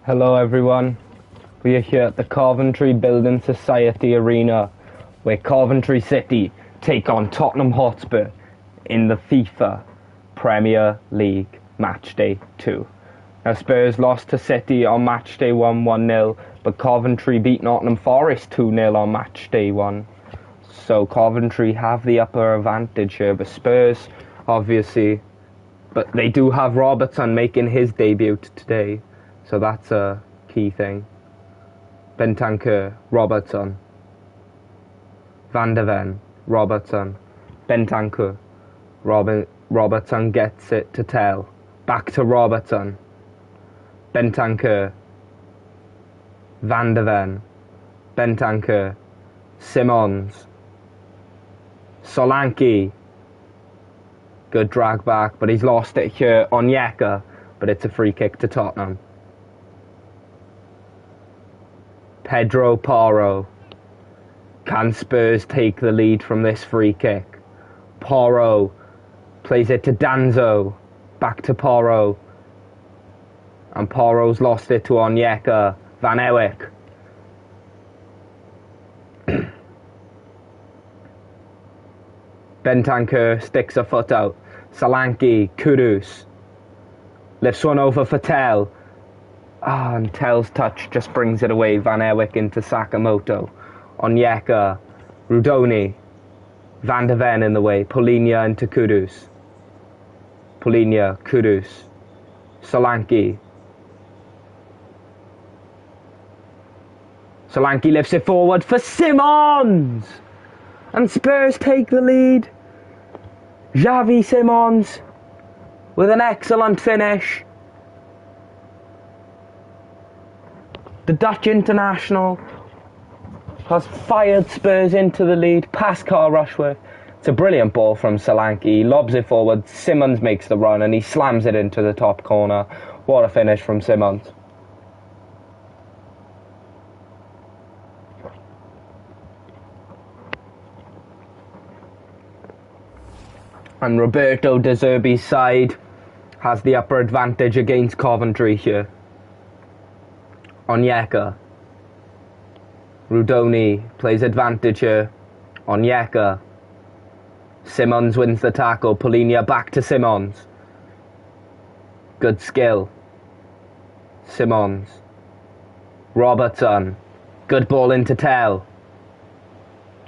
Hello everyone, we are here at the Coventry Building Society Arena where Coventry City take on Tottenham Hotspur in the FIFA Premier League Matchday 2. Now Spurs lost to City on Matchday 1 1-0, but Coventry beat Nottingham Forest 2-0 on Matchday 1. So Coventry have the upper advantage here, but Spurs obviously, but they do have Robertson making his debut today. So that's a key thing. Bentancur, Robertson. Van de Ven, Robertson. Bentancur. Robertson gets it to Tell. Back to Robertson. Bentancur. Van de Ven. Bentancur. Simons. Solanke. Good drag back, but he's lost it here. Onyeka, but it's a free kick to Tottenham. Pedro Porro. Can Spurs take the lead from this free kick? Porro plays it to Danzo. Back to Porro. And Porro's lost it to Onyeka. Van Ewijk. Bentancur sticks a foot out. Solanke, Kudus. Lifts one over for Tell. And Tell's touch just brings it away. Van Ewijk into Sakamoto. Onyeka. Rudoni. Van de Ven in the way. Polinia into Kudus. Polinia, Kudus. Solanke. Solanke lifts it forward for Simons! And Spurs take the lead. Xavi Simons with an excellent finish. The Dutch international has fired Spurs into the lead past Carl Rushworth. It's a brilliant ball from Solanke. He lobs it forward. Simons makes the run and he slams it into the top corner. What a finish from Simons. And Roberto De Zerbi's side has the upper advantage against Coventry here. Onyeka. Rudoni plays advantage here. Onyeka. Simons wins the tackle. Polinia back to Simons. Good skill. Simons. Robertson. Good ball into Tell.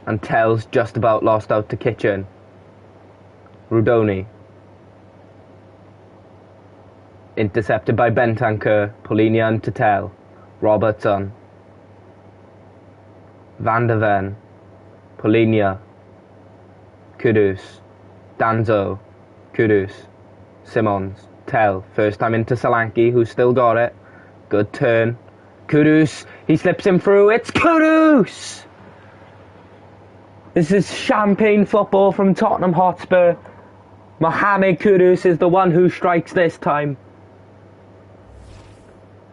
And Tell's just about lost out to Kitchen. Rudoni. Intercepted by Bentancur. Polinia into Tell. Robertson. Van de Ven. Polinia. Kudus. Danzo. Kudus. Simons. Tell. First time into Solanke, who's still got it. Good turn. Kudus. He slips him through. It's Kudus! This is champagne football from Tottenham Hotspur. Mohamed Kudus is the one who strikes this time.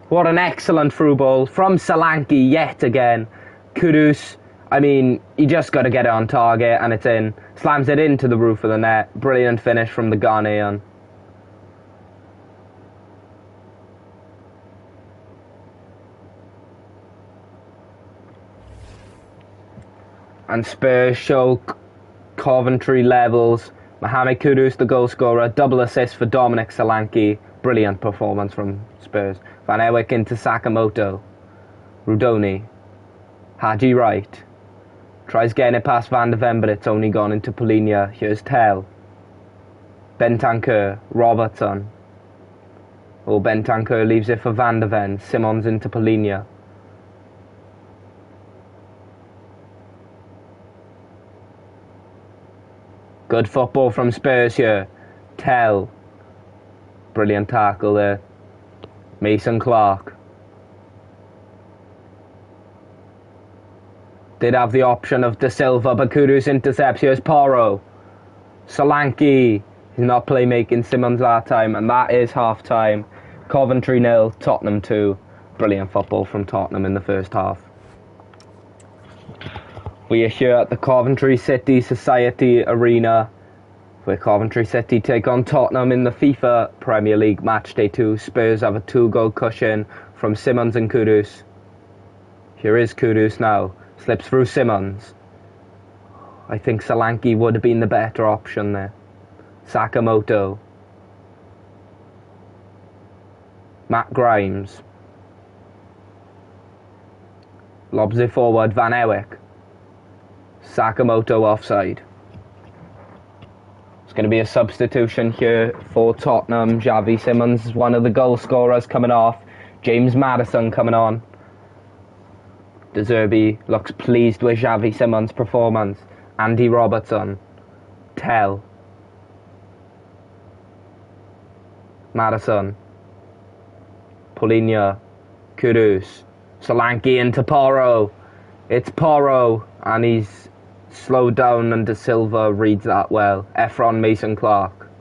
What an excellent through ball from Solanke yet again. Kudus, I mean, you just got to get it on target and it's in. Slams it into the roof of the net. Brilliant finish from the Ghanaian. And Spurs show Coventry levels. Mohamed Kudus, the goal scorer. Double assist for Dominic Solanke. Brilliant performance from Spurs. Van Ewijk into Sakamoto. Rudoni. Haji Wright. Tries getting it past Van de Ven, but it's only gone into Polinia. Here's Tell. Bentancur. Robertson. Oh, Bentancur leaves it for Van de Ven. Simons into Polinia. Good football from Spurs here. Tell. Brilliant tackle there. Mason Clark. Did have the option of De Silva, but Kudus intercepts. Here's Porro. Solanke. He's not playmaking. Simons that time, and that is half time. Coventry 0, Tottenham 2. Brilliant football from Tottenham in the first half. We are here at the Coventry City Society Arena, where Coventry City take on Tottenham in the FIFA Premier League Matchday 2. Spurs have a 2-goal cushion from Simmons and Kudus. Here is Kudus now. Slips through Simmons. I think Solanke would have been the better option there. Sakamoto. Matt Grimes. Lobs it forward, Van Ewyck. Sakamoto offside. It's going to be a substitution here for Tottenham. Xavi Simons is one of the goal scorers coming off. James Maddison coming on. De Zerbi looks pleased with Xavi Simons' performance. Andy Robertson. Tell. Maddison. Polinia. Kudus. Solanke into Porro. It's Porro, and he's slowed down, and De Silva reads that well. Efron Mason-Clark.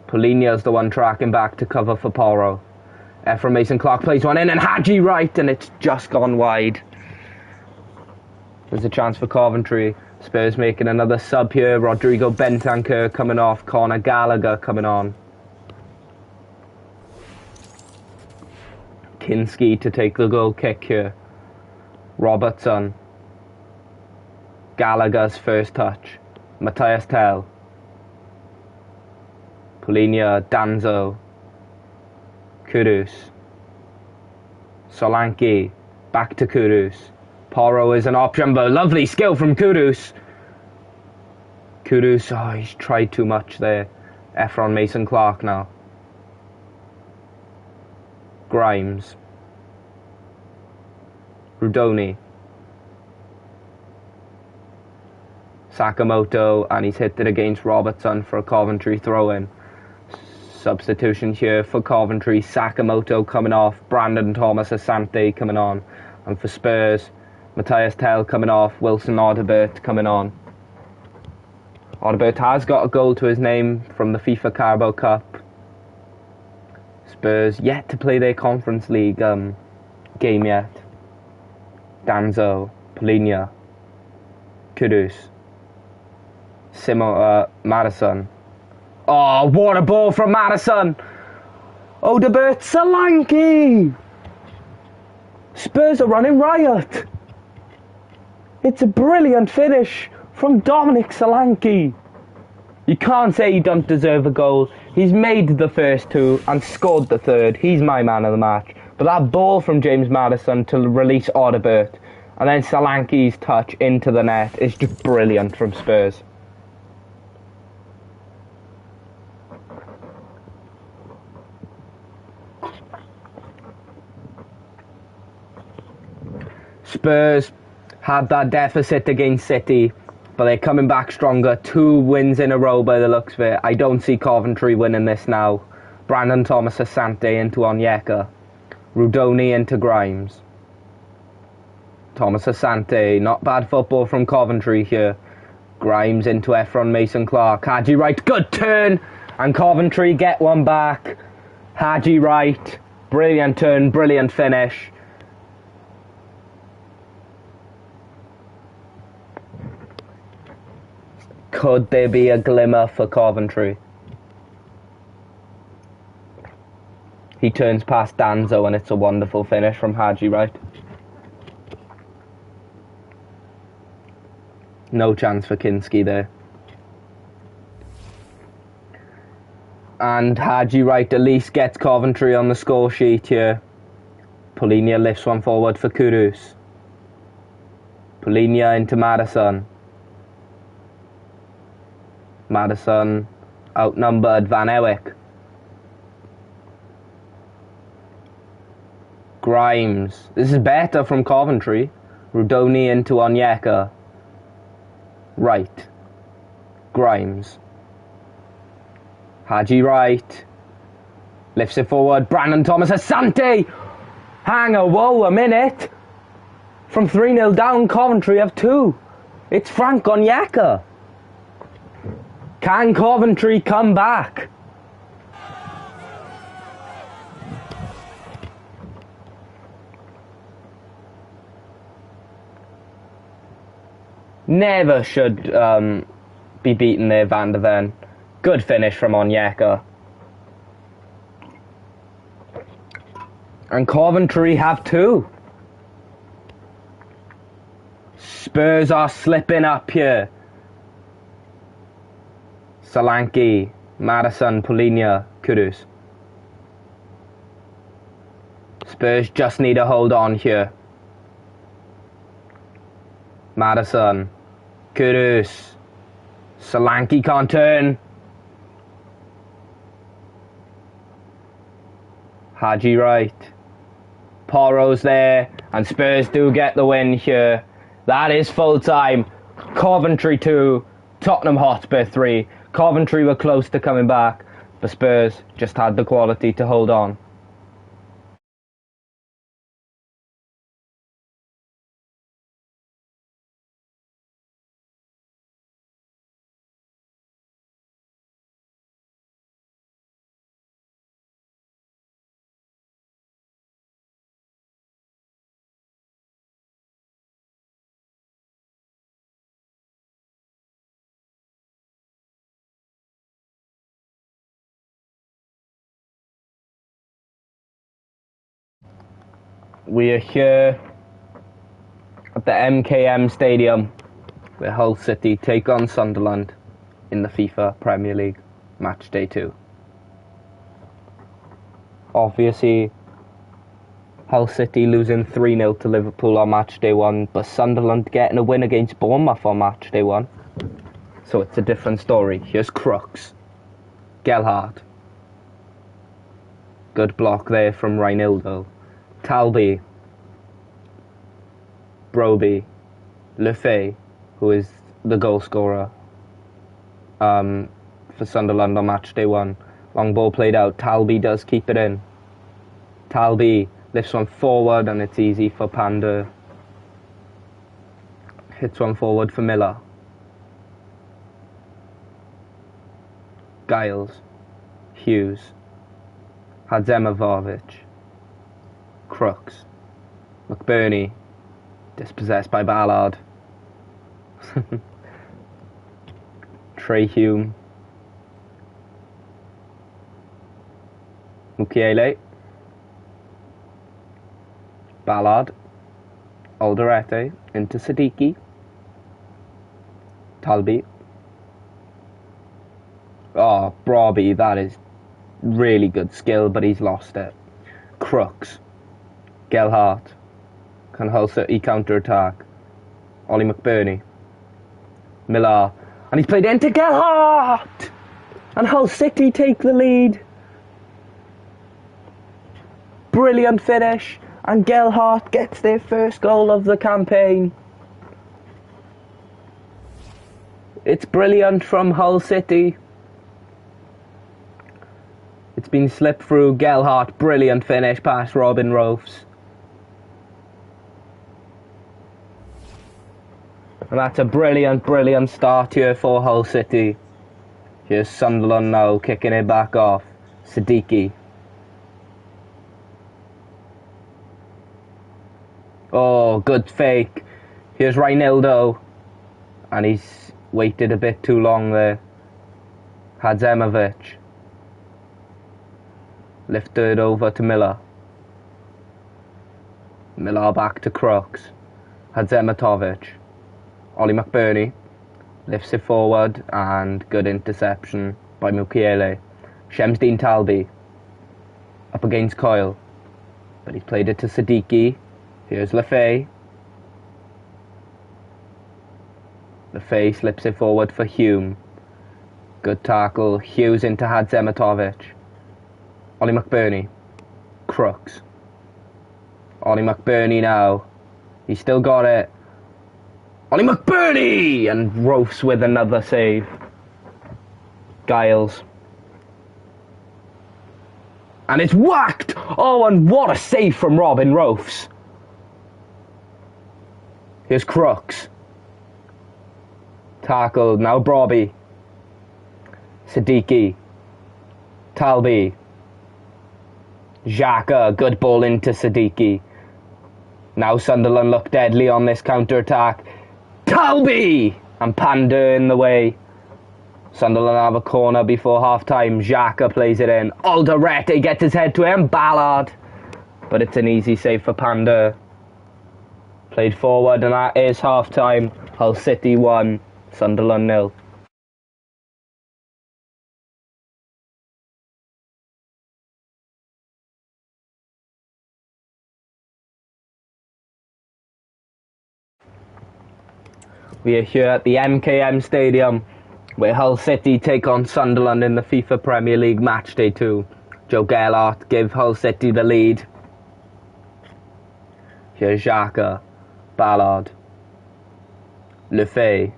Polinia's the one tracking back to cover for Porro. Efron Mason-Clark plays one in, and Haji right, and it's just gone wide. There's a chance for Coventry. Spurs making another sub here. Rodrigo Bentancur coming off. Conor Gallagher coming on. Kinski to take the goal kick here. Robertson. Gallagher's first touch. Matthias Tell. Polinia, Danzo. Kudus. Solanke. Back to Kudus. Porro is an option, but lovely skill from Kudus. Kudus, oh, he's tried too much there. Efron Mason-Clark now. Grimes. Rudoni. Sakamoto, and he's hit it against Robertson for a Coventry throw-in. Substitution here for Coventry. Sakamoto coming off. Brandon Thomas Asante coming on. And for Spurs, Matthias Tell coming off. Wilson Audibert coming on. Audibert has got a goal to his name from the FIFA Carabao Cup. Spurs yet to play their Conference League game yet. Danzo, Polinia, Kudus, Maddison. Oh, what a ball from Maddison! Audibert, Solanke! Spurs are running riot! It's a brilliant finish from Dominic Solanke. You can't say he don't deserve a goal. He's made the first two and scored the third. He's my man of the match. But that ball from James Maddison to release Audibert and then Solanke's touch into the net is just brilliant from Spurs. Spurs had that deficit against City, but they're coming back stronger. 2 wins in a row by the looks of it. I don't see Coventry winning this now. Brandon Thomas Asante into Onyeka. Rudoni into Grimes. Thomas Asante, not bad football from Coventry here. Grimes into Efron Mason-Clark. Haji Wright, good turn, and Coventry get one back. Haji Wright, brilliant turn, brilliant finish. Could there be a glimmer for Coventry? He turns past Danzo and it's a wonderful finish from Haji Wright. No chance for Kinski there. And Haji Wright at least gets Coventry on the score sheet here. Polinia lifts one forward for Kudus. Polinia into Maddison. Maddison outnumbered Van Ewyck. Grimes. This is better from Coventry. Rudoni into Onyeka. Wright. Grimes. Haji Wright. Lifts it forward. Brandon Thomas Asante. Whoa, a minute. From 3-0 down, Coventry have 2. It's Frank Onyeka. Can Coventry come back? Never should be beaten there, Van der Ven. Good finish from Onyeka. And Coventry have 2. Spurs are slipping up here. Solanke, Madison, Polinia, Kudus. Spurs just need to hold on here. Madison, Kudus. Solanke can't turn. Haji right. Porro's there. And Spurs do get the win here. That is full time. Coventry 2, Tottenham Hotspur 3. Coventry were close to coming back, but Spurs just had the quality to hold on. We are here at the MKM Stadium, where Hull City take on Sunderland in the FIFA Premier League match day 2. Obviously, Hull City losing 3-0 to Liverpool on match day 1, but Sunderland getting a win against Bournemouth on match day 1. So it's a different story. Here's Crooks. Gelhardt. Good block there from Reinildo. Talby, Broby, Lefay, who is the goal scorer for Sunderland on match day 1. Long ball played out. Talby does keep it in. Talby lifts one forward and it's easy for Panda. Hits one forward for Miller. Giles, Hughes, Hadzemovic, Crooks, McBurney, dispossessed by Ballard. Trey Hume, Mukiele, Ballard, Alderete into Siddiqui, Talby. Oh, Broby, that is really good skill, but he's lost it. Crooks, Gelhardt, can Hull City counter-attack. Ollie McBurney, Miller, and he's played into Gelhardt! And Hull City take the lead. Brilliant finish, and Gelhardt gets their first goal of the campaign. It's brilliant from Hull City. It's been slipped through. Gelhardt, brilliant finish past Robin Rofes. And that's a brilliant start here for Hull City. Here's Sunderland now kicking it back off. Siddiqui. Oh, good fake. Here's Reinildo. And he's waited a bit too long there. Hadzemovic. Lifted over to Miller. Miller back to Crooks. Hadzemovic. Ollie McBurney lifts it forward and good interception by Mukiele. Shamsdeen Talby up against Coyle, but he's played it to Siddiqui. Here's Lefay. Lefay slips it forward for Hume. Good tackle. Hughes into Hadzemovic. Ollie McBurney. Crooks. Ollie McBurney now. He's still got it. Ollie McBurney! And Rofes with another save. Giles. And it's whacked! Oh, and what a save from Robin Rofes. Here's Crooks. Tackled. Now Broby. Siddiqui. Talby. Xhaka. Good ball into Siddiqui. Now Sunderland look deadly on this counter-attack. Talby! And Panda in the way. Sunderland have a corner before half-time. Xhaka plays it in. Alderete gets his head to him. Ballard. but it's an easy save for Panda. Played forward, and that is half-time. Hull City 1, Sunderland 0. We are here at the MKM Stadium, where Hull City take on Sunderland in the FIFA Premier League Match Day 2. Joe Gelhardt give Hull City the lead. Here's Xhaka, Ballard, Lefay,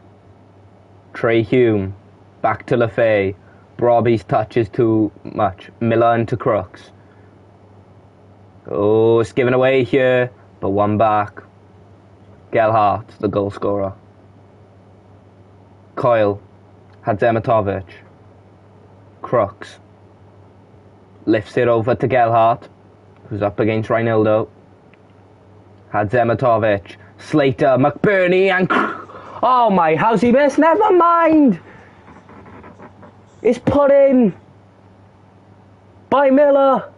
Trey Hume, back to Lefay. Robbie's touch is too much. Miller into Crooks. Oh, it's given away here, but one back. Gelhardt, the goal scorer. Coyle, Hadzematovic. Crooks lifts it over to Gelhardt, who's up against Reinildo. Hadzematovic, Slater, McBurney, and oh my, how's he missed? Never mind. It's put in by Miller,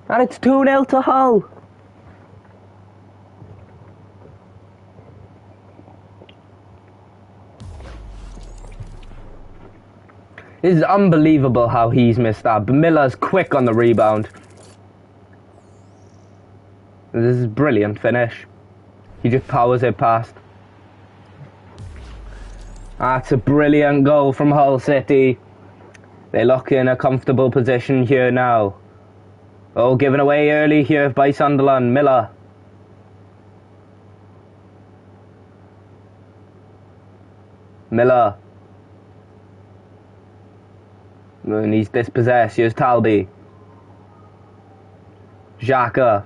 and it's 2-0 to Hull. It is unbelievable how he's missed that, but Miller's quick on the rebound. This is a brilliant finish. He just powers it past. That's a brilliant goal from Hull City. They look in a comfortable position here now. Oh, given away early here by Sunderland. Miller. Miller. And he's dispossessed. Here's Talby. Xhaka.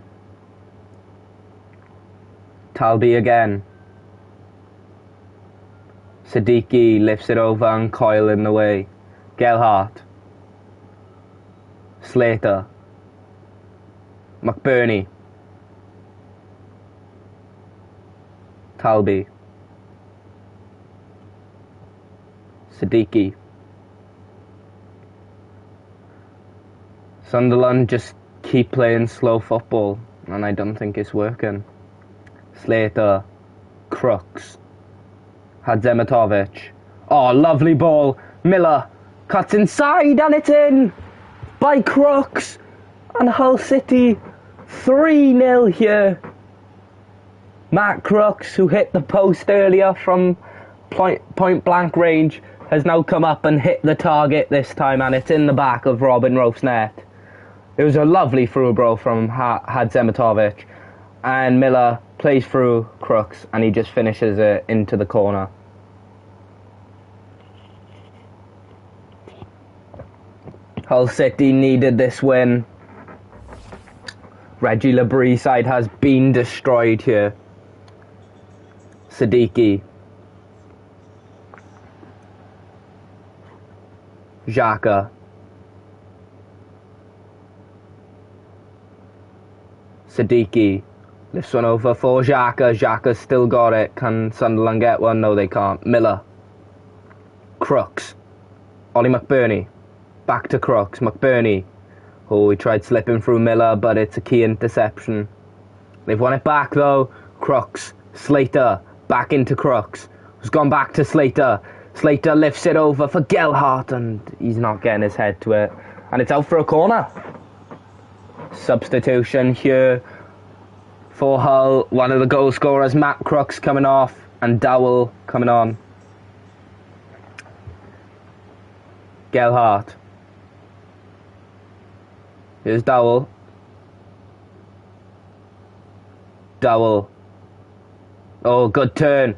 Talby again. Siddiqui lifts it over and Coyle in the way. Gelhardt. Slater. McBurney. Talby. Siddiqui. Sunderland just keep playing slow football, and I don't think it's working. Slater, Crooks, Hadzematovic. Oh, lovely ball. Miller cuts inside, and it's in by Crooks. And Hull City 3-0 here. Matt Crooks, who hit the post earlier from point blank range, has now come up and hit the target this time, and it's in the back of Robin Roaf's net. It was a lovely through ball from Hadzematovic, and Miller plays through Crooks, and he just finishes it into the corner. Hull City needed this win. Reggie Labrie side has been destroyed here. Siddiqui. Xhaka. Siddiqui lifts one over for Xhaka. Xhaka's still got it. Can Sunderland get one? No, they can't. Miller. Crooks. Ollie McBurney. Back to Crooks. McBurney. Oh, he tried slipping through Miller, but it's a key interception. They've won it back, though. Crooks. Slater. Back into Crooks. Who's gone back to Slater. Slater lifts it over for Gelhardt, and he's not getting his head to it. And it's out for a corner. Substitution here for Hull. One of the goal scorers, Matt Crooks, coming off, and Dowell coming on. Gelhardt. Here's Dowell. Dowell. Oh, good turn.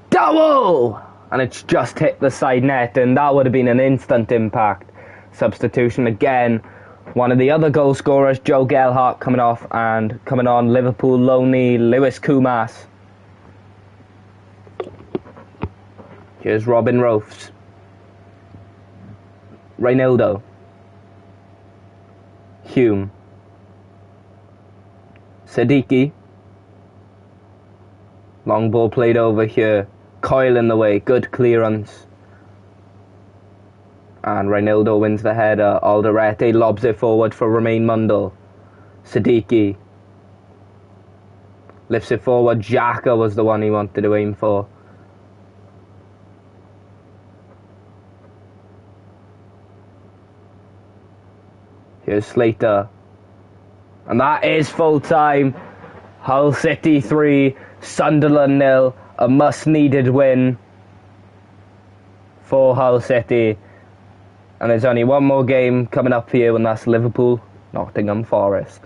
Dowell! And it's just hit the side net, and that would have been an instant impact. Substitution again. One of the other goal scorers, Joe Gelhardt, coming off, and coming on, Liverpool loney Lewis Kumas. Here's Robin Roafs. Reinildo. Hume. Siddiqui. Long ball played over here. Coyle in the way, good clearance. And Reinildo wins the header. Alderete lobs it forward for Romain Mundle. Siddiqui. Lifts it forward. Xhaka was the one he wanted to aim for. Here's Slater. And that is full time. Hull City 3, Sunderland 0. A must-needed win for Hull City. And there's only one more game coming up for you, and that's Liverpool, Nottingham Forest.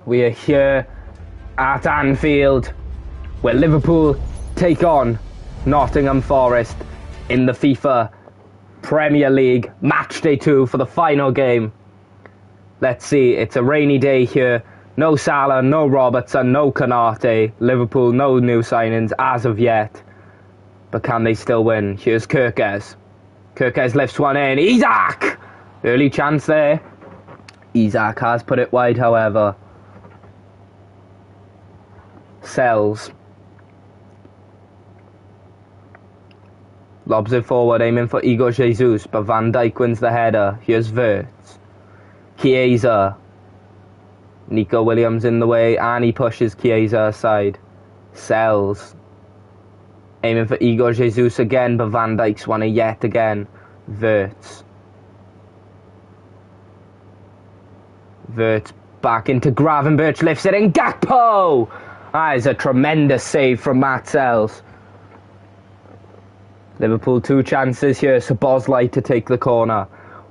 We are here at Anfield, where Liverpool take on Nottingham Forest in the FIFA Premier League Match Day 2 for the final game. Let's see, it's a rainy day here. No Salah, no Robertson, no Konate. Liverpool, no new signings as of yet. But can they still win? Here's Kirkes. Kirkes lifts one in. Isak! Early chance there. Isak has put it wide, however. Sells. Lobs it forward, aiming for Igor Jesus, but Van Dijk wins the header. Here's Wirtz. Chiesa. Nico Williams in the way, and he pushes Chiesa aside. Sells. Aiming for Igor Jesus again, but Van Dijk's won it yet again. Wirtz. Wirtz back into Gravenberch, lifts it in. Gakpo! That is a tremendous save from Matt Sells. Liverpool 2 chances here. Szoboszlai to take the corner.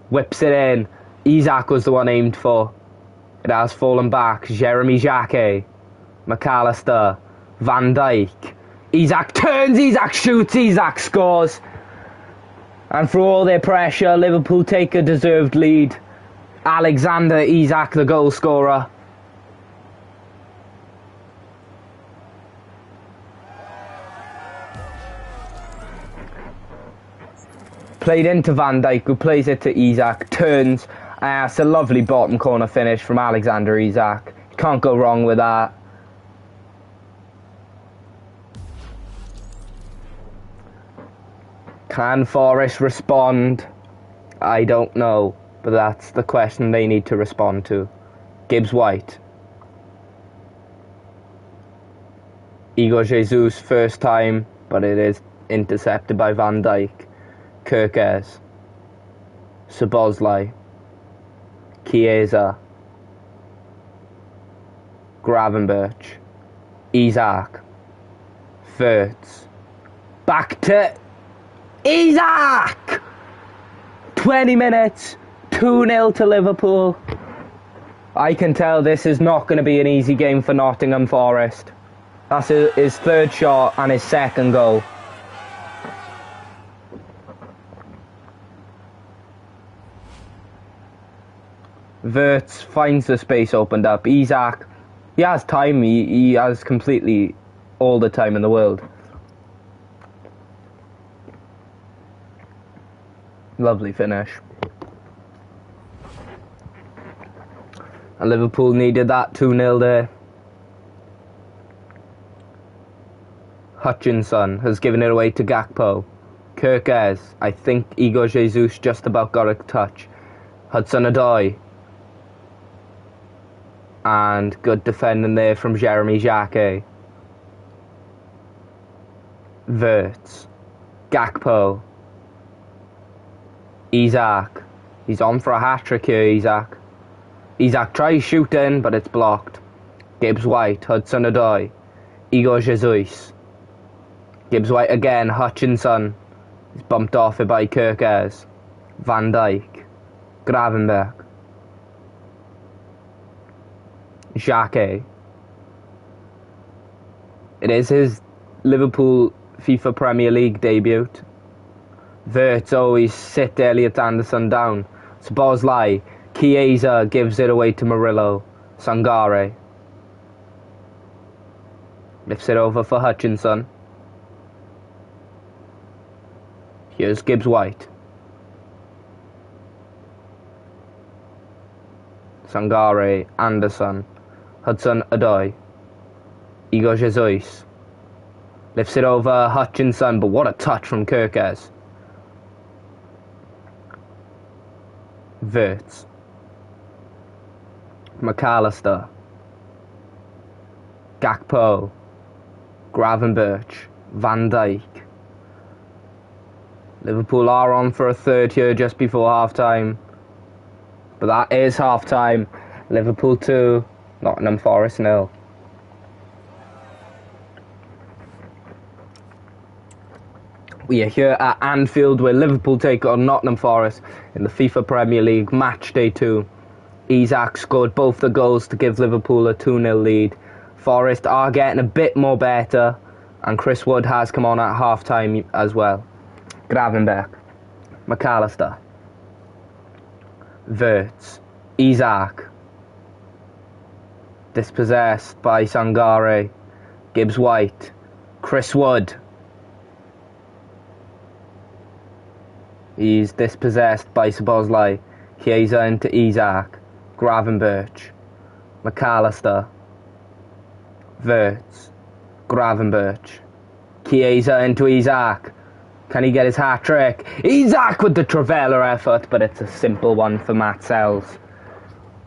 Whips it in. Isak was the one aimed for. It has fallen back. Jeremy Jacquet. McAllister. Van Dijk. Isak turns. Isak shoots. Isak scores. And for all their pressure, Liverpool take a deserved lead. Alexander Isak, the goal scorer. Played into Van Dijk, who plays it to Isak, turns. It's a lovely bottom corner finish from Alexander Isak. Can't go wrong with that. Can Forest respond? I don't know, but that's the question they need to respond to. Gibbs White. Igor Jesus, first time, but it is intercepted by Van Dijk. Kirkes. Szoboszlai. Chiesa. Gravenberch. Isak. Wirtz. Back to Isak! 20 minutes, 2-0 to Liverpool. I can tell this is not going to be an easy game for Nottingham Forest. That's his third shot and his second goal. Wirtz finds the space opened up. Isak, he has time. He has completely all the time in the world. Lovely finish. And Liverpool needed that 2-0 there. Hutchinson has given it away to Gakpo. Kirkes, I think Igor Jesus just about got a touch. Hudson-Odoi. And good defending there from Jeremy Jacquet. Wirtz. Gakpo. Isak. He's on for a hat-trick here, Isak. Isak tries shooting, but it's blocked. Gibbs White. Hudson-Odoi. Igor Jesus. Gibbs White again. Hutchinson. He's bumped off it by Kirkes. Van Dijk. Gravenberch. Jacquet. It is his Liverpool FIFA Premier League debut. Wirtz always sit Elliot Anderson down. Szoboszlai. Chiesa gives it away to Murillo. Sangare. Lifts it over for Hutchinson. Here's Gibbs White. Sangare, Anderson, Hudson-Odoi, Igor Jesus. Lifts it over Hutchinson, but what a touch from Kirkes. Wirtz. McAllister. Gakpo. Gravenberch. Van Dijk. Liverpool are on for a third here just before half-time. But that is half-time. Liverpool 2, Nottingham Forest 0. We are here at Anfield where Liverpool take on Nottingham Forest in the FIFA Premier League match day 2. Isak scored both the goals to give Liverpool a 2-0 lead. Forest are getting a bit more better, and Chris Wood has come on at half-time as well. Gravenberch, McAllister, Wirtz, Isak, dispossessed by Sangare, Gibbs White, Chris Wood. He's dispossessed by Szoboszlai. Chiesa into Isak, Gravenberch, McAllister, Wirtz, Gravenberch, Chiesa into Isak. Can he get his hat-trick? Isak with the Trivela effort, but it's a simple one for Matt Sells.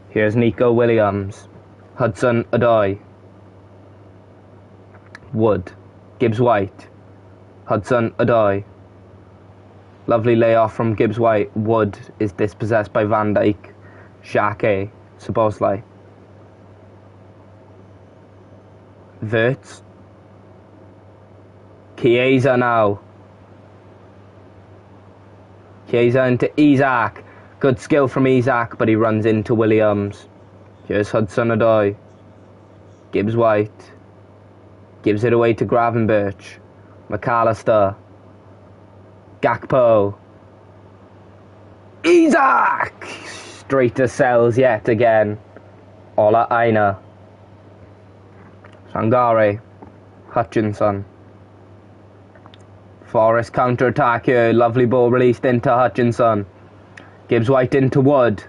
Here's Nico Williams, Hudson-Odoi, Wood, Gibbs White, Hudson-Odoi. Lovely layoff from Gibbs White. Wood is dispossessed by Van Dijk, Xhaka, Szoboszlai. Wirtz, Chiesa now. Chiesa into Isak. Good skill from Isak, but he runs into Williams. Here's Hudson-Odoi. Gibbs White. Gives it away to Gravenberch. McAllister. Gakpo. Isak! Straight to Sells yet again. Ola Aina. Sangare. Hutchinson. Forest counter-attack here. Lovely ball released into Hutchinson. Gibbs White into Wood.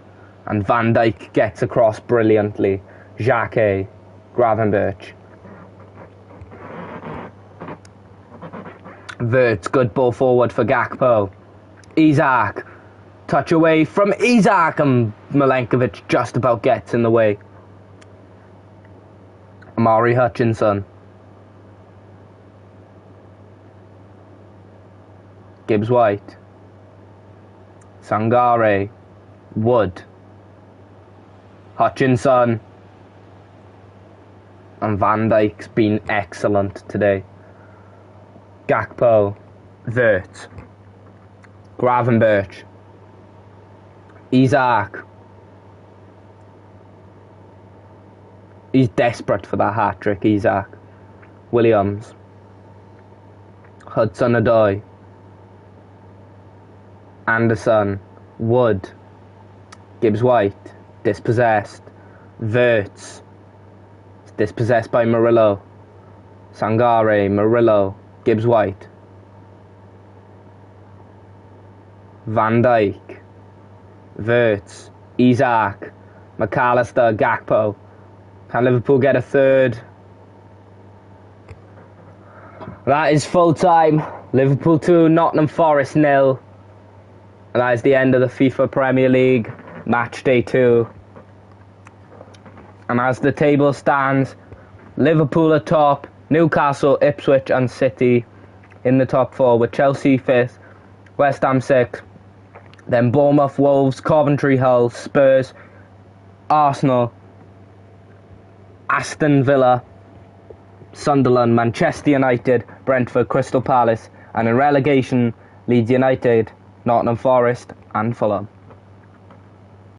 And Van Dijk gets across brilliantly. Xhaka. Gravenberch. Wirtz. Good ball forward for Gakpo. Isak. Touch away from Isak. And Milenkovic just about gets in the way. Amari Hutchinson. Gibbs White, Sangare, Wood, Hutchinson, and Van Dijk's been excellent today. Gakpo, Wirtz, Gravenberch, Isak. He's desperate for that hat-trick, Isak. Williams, Hudson-Odoi, Anderson, Wood, Gibbs White, dispossessed. Wirtz, dispossessed by Murillo. Sangare, Murillo, Gibbs White. Van Dijk, Wirtz, Isak, McAllister, Gakpo. Can Liverpool get a third? That is full time. Liverpool 2, Nottingham Forest 0. And that is the end of the FIFA Premier League match day 2. And as the table stands, Liverpool are top, Newcastle, Ipswich and City in the top 4, with Chelsea 5th, West Ham 6th, then Bournemouth, Wolves, Coventry, Hull, Spurs, Arsenal, Aston Villa, Sunderland, Manchester United, Brentford, Crystal Palace, and in relegation, Leeds United, Nottingham Forest and Fulham.